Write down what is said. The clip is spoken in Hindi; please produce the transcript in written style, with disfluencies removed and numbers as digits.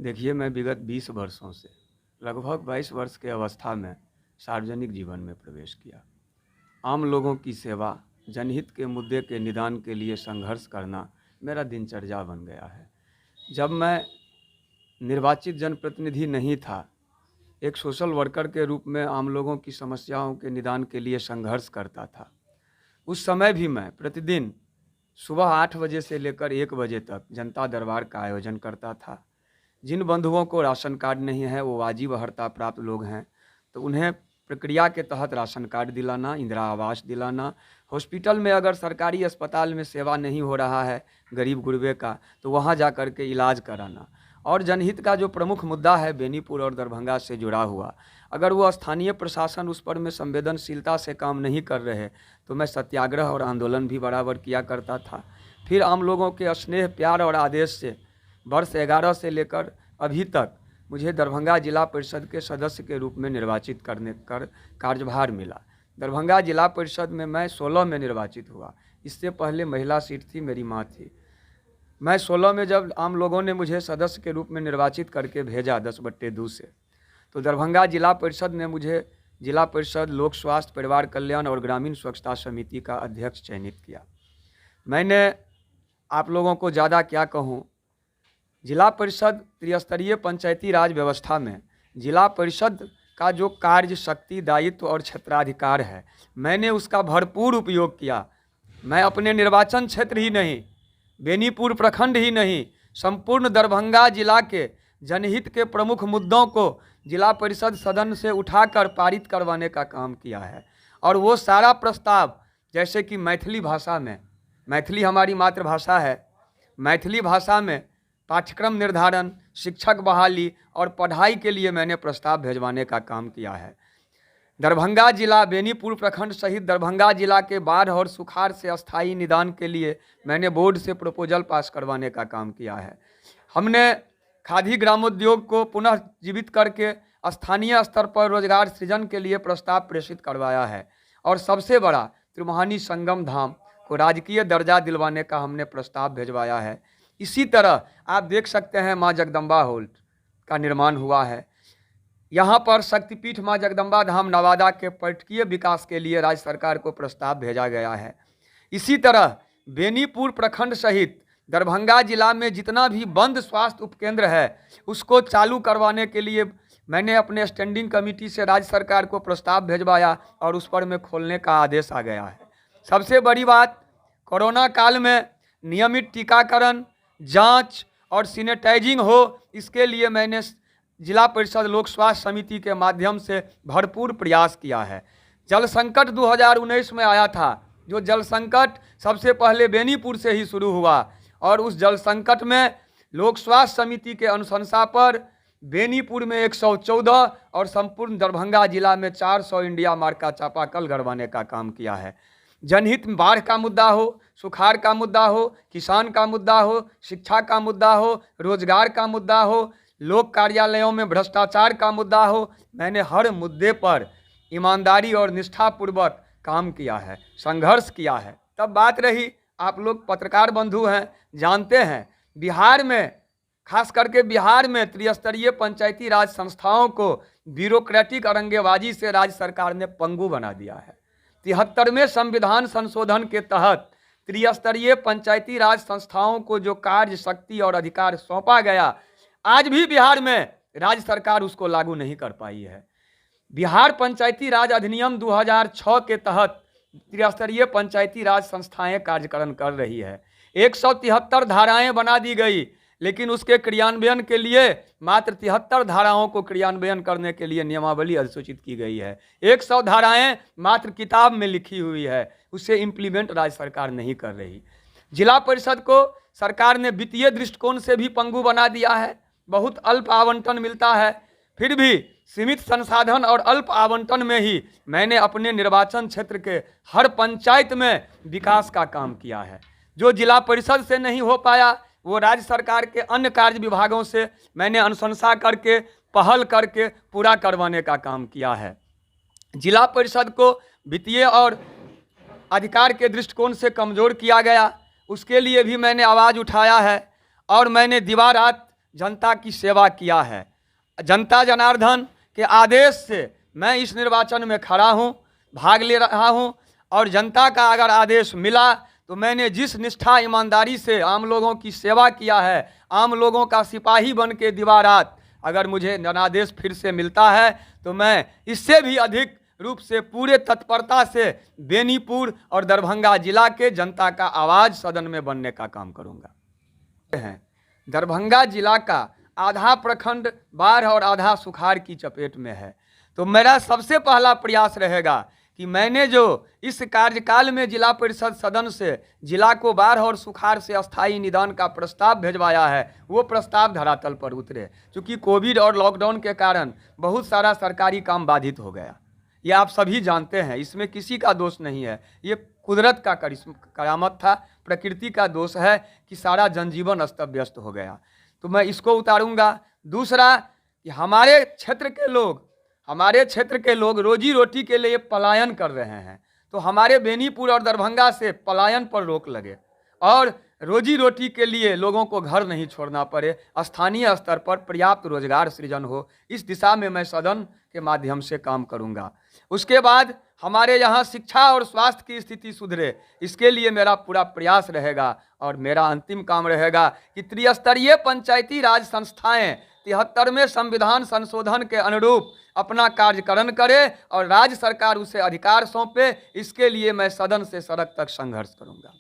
देखिए, मैं विगत 20 वर्षों से लगभग 22 वर्ष के अवस्था में सार्वजनिक जीवन में प्रवेश किया। आम लोगों की सेवा, जनहित के मुद्दे के निदान के लिए संघर्ष करना मेरा दिनचर्या बन गया है। जब मैं निर्वाचित जनप्रतिनिधि नहीं था, एक सोशल वर्कर के रूप में आम लोगों की समस्याओं के निदान के लिए संघर्ष करता था। उस समय भी मैं प्रतिदिन सुबह 8 बजे से लेकर 1 बजे तक जनता दरबार का आयोजन करता था। जिन बंधुओं को राशन कार्ड नहीं है, वो वाजिब अर्हता प्राप्त लोग हैं, तो उन्हें प्रक्रिया के तहत राशन कार्ड दिलाना, इंदिरा आवास दिलाना, हॉस्पिटल में अगर सरकारी अस्पताल में सेवा नहीं हो रहा है गरीब गुरबे का, तो वहाँ जा कर के इलाज कराना। और जनहित का जो प्रमुख मुद्दा है बेनीपुर और दरभंगा से जुड़ा हुआ, अगर वो स्थानीय प्रशासन उस पर में संवेदनशीलता से काम नहीं कर रहे, तो मैं सत्याग्रह और आंदोलन भी बराबर किया करता था। फिर आम लोगों के स्नेह, प्यार और आदेश से वर्ष 11 से लेकर अभी तक मुझे दरभंगा जिला परिषद के सदस्य के रूप में निर्वाचित करने कर कार्यभार मिला। दरभंगा जिला परिषद में मैं 16 में निर्वाचित हुआ। इससे पहले महिला सीट थी, मेरी माँ थी। मैं 16 में जब आम लोगों ने मुझे सदस्य के रूप में निर्वाचित करके भेजा 10/2 से, तो दरभंगा जिला परिषद ने मुझे जिला परिषद लोक स्वास्थ्य, परिवार कल्याण और ग्रामीण स्वच्छता समिति का अध्यक्ष चयनित किया। मैंने आप लोगों को ज़्यादा क्या कहूँ, जिला परिषद त्रिस्तरीय पंचायती राज व्यवस्था में जिला परिषद का जो कार्य, शक्ति, दायित्व और क्षेत्राधिकार है, मैंने उसका भरपूर उपयोग किया। मैं अपने निर्वाचन क्षेत्र ही नहीं, बेनीपुर प्रखंड ही नहीं, संपूर्ण दरभंगा जिला के जनहित के प्रमुख मुद्दों को जिला परिषद सदन से उठाकर पारित करवाने का काम किया है। और वो सारा प्रस्ताव, जैसे कि मैथिली भाषा में, मैथिली हमारी मातृभाषा है, मैथिली भाषा में पाठ्यक्रम निर्धारण, शिक्षक बहाली और पढ़ाई के लिए मैंने प्रस्ताव भेजवाने का काम किया है। दरभंगा जिला, बेनीपुर प्रखंड सहित दरभंगा जिला के बाढ़ और सुखाड़ से अस्थायी निदान के लिए मैंने बोर्ड से प्रपोजल पास करवाने का काम किया है। हमने खादी ग्रामोद्योग को पुनः जीवित करके स्थानीय स्तर पर रोजगार सृजन के लिए प्रस्ताव प्रेषित करवाया है। और सबसे बड़ा त्रिमोहानी संगम धाम को राजकीय दर्जा दिलवाने का हमने प्रस्ताव भेजवाया है। इसी तरह आप देख सकते हैं, माँ जगदम्बा हॉल का निर्माण हुआ है। यहाँ पर शक्तिपीठ माँ जगदम्बा धाम नवादा के पर्यटकीय विकास के लिए राज्य सरकार को प्रस्ताव भेजा गया है। इसी तरह बेनीपुर प्रखंड सहित दरभंगा जिला में जितना भी बंद स्वास्थ्य उपकेंद्र है, उसको चालू करवाने के लिए मैंने अपने स्टैंडिंग कमेटी से राज्य सरकार को प्रस्ताव भेजवाया और उस पर में खोलने का आदेश आ गया है। सबसे बड़ी बात, कोरोना काल में नियमित टीकाकरण, जांच और सैनिटाइजिंग हो, इसके लिए मैंने जिला परिषद लोक स्वास्थ्य समिति के माध्यम से भरपूर प्रयास किया है। जल संकट 2019 में आया था, जो जल संकट सबसे पहले बेनीपुर से ही शुरू हुआ, और उस जल संकट में लोक स्वास्थ्य समिति के अनुशंसा पर बेनीपुर में 114 और संपूर्ण दरभंगा जिला में 400 इंडिया मार्क का चापाकल गड़वाने का काम किया है। जनहित में बाढ़ का मुद्दा हो, सुखाड़ का मुद्दा हो, किसान का मुद्दा हो, शिक्षा का मुद्दा हो, रोजगार का मुद्दा हो, लोक कार्यालयों में भ्रष्टाचार का मुद्दा हो, मैंने हर मुद्दे पर ईमानदारी और निष्ठापूर्वक काम किया है, संघर्ष किया है। तब बात रही, आप लोग पत्रकार बंधु हैं, जानते हैं, बिहार में, खास करके बिहार में त्रिस्तरीय पंचायती राज संस्थाओं को ब्यूरोक्रेटिक अरंगेबाजी से राज्य सरकार ने पंगु बना दिया है। 73वें संविधान संशोधन के तहत त्रिस्तरीय पंचायती राज संस्थाओं को जो कार्य, शक्ति और अधिकार सौंपा गया, आज भी बिहार में राज्य सरकार उसको लागू नहीं कर पाई है। बिहार पंचायती राज अधिनियम 2006 के तहत त्रिस्तरीय पंचायती राज संस्थाएं कार्यकरण कर रही है। 173 धाराएं बना दी गई, लेकिन उसके क्रियान्वयन के लिए मात्र 73 धाराओं को क्रियान्वयन करने के लिए नियमावली अधिसूचित की गई है। 100 धाराएं मात्र किताब में लिखी हुई है, उसे इम्प्लीमेंट राज्य सरकार नहीं कर रही। जिला परिषद को सरकार ने वित्तीय दृष्टिकोण से भी पंगु बना दिया है, बहुत अल्प आवंटन मिलता है। फिर भी सीमित संसाधन और अल्प आवंटन में ही मैंने अपने निर्वाचन क्षेत्र के हर पंचायत में विकास का काम किया है। जो जिला परिषद से नहीं हो पाया, वो राज्य सरकार के अन्य कार्य विभागों से मैंने अनुशंसा करके, पहल करके पूरा करवाने का काम किया है। जिला परिषद को वित्तीय और अधिकार के दृष्टिकोण से कमज़ोर किया गया, उसके लिए भी मैंने आवाज़ उठाया है। और मैंने दिवा रात जनता की सेवा किया है। जनता जनार्दन के आदेश से मैं इस निर्वाचन में खड़ा हूँ, भाग ले रहा हूँ, और जनता का अगर आदेश मिला तो मैंने जिस निष्ठा ईमानदारी से आम लोगों की सेवा किया है, आम लोगों का सिपाही बन के दिवा-रात, अगर मुझे जनादेश फिर से मिलता है तो मैं इससे भी अधिक रूप से पूरे तत्परता से बेनीपुर और दरभंगा जिला के जनता का आवाज़ सदन में बनने का काम करूँगा। दरभंगा जिला का आधा प्रखंड बाढ़ और आधा सुखाड़ की चपेट में है, तो मेरा सबसे पहला प्रयास रहेगा कि मैंने जो इस कार्यकाल में जिला परिषद सदन से जिला को बाढ़ और सुखाड़ से अस्थायी निदान का प्रस्ताव भिजवाया है, वो प्रस्ताव धरातल पर उतरे। क्योंकि कोविड और लॉकडाउन के कारण बहुत सारा सरकारी काम बाधित हो गया, ये आप सभी जानते हैं, इसमें किसी का दोष नहीं है, ये कुदरत का करामत था, प्रकृति का दोष है कि सारा जनजीवन अस्त व्यस्त हो गया, तो मैं इसको उतारूंगा। दूसरा कि हमारे क्षेत्र के लोग रोजी रोटी के लिए पलायन कर रहे हैं, तो हमारे बेनीपुर और दरभंगा से पलायन पर रोक लगे और रोजी रोटी के लिए लोगों को घर नहीं छोड़ना पड़े, स्थानीय स्तर पर पर्याप्त रोजगार सृजन हो, इस दिशा में मैं सदन के माध्यम से काम करूंगा। उसके बाद हमारे यहाँ शिक्षा और स्वास्थ्य की स्थिति सुधरे, इसके लिए मेरा पूरा प्रयास रहेगा। और मेरा अंतिम काम रहेगा कि त्रिस्तरीय पंचायती राज संस्थाएं 73वें संविधान संशोधन के अनुरूप अपना कार्यकरण करे और राज्य सरकार उसे अधिकार सौंपे, इसके लिए मैं सदन से सड़क तक संघर्ष करूंगा।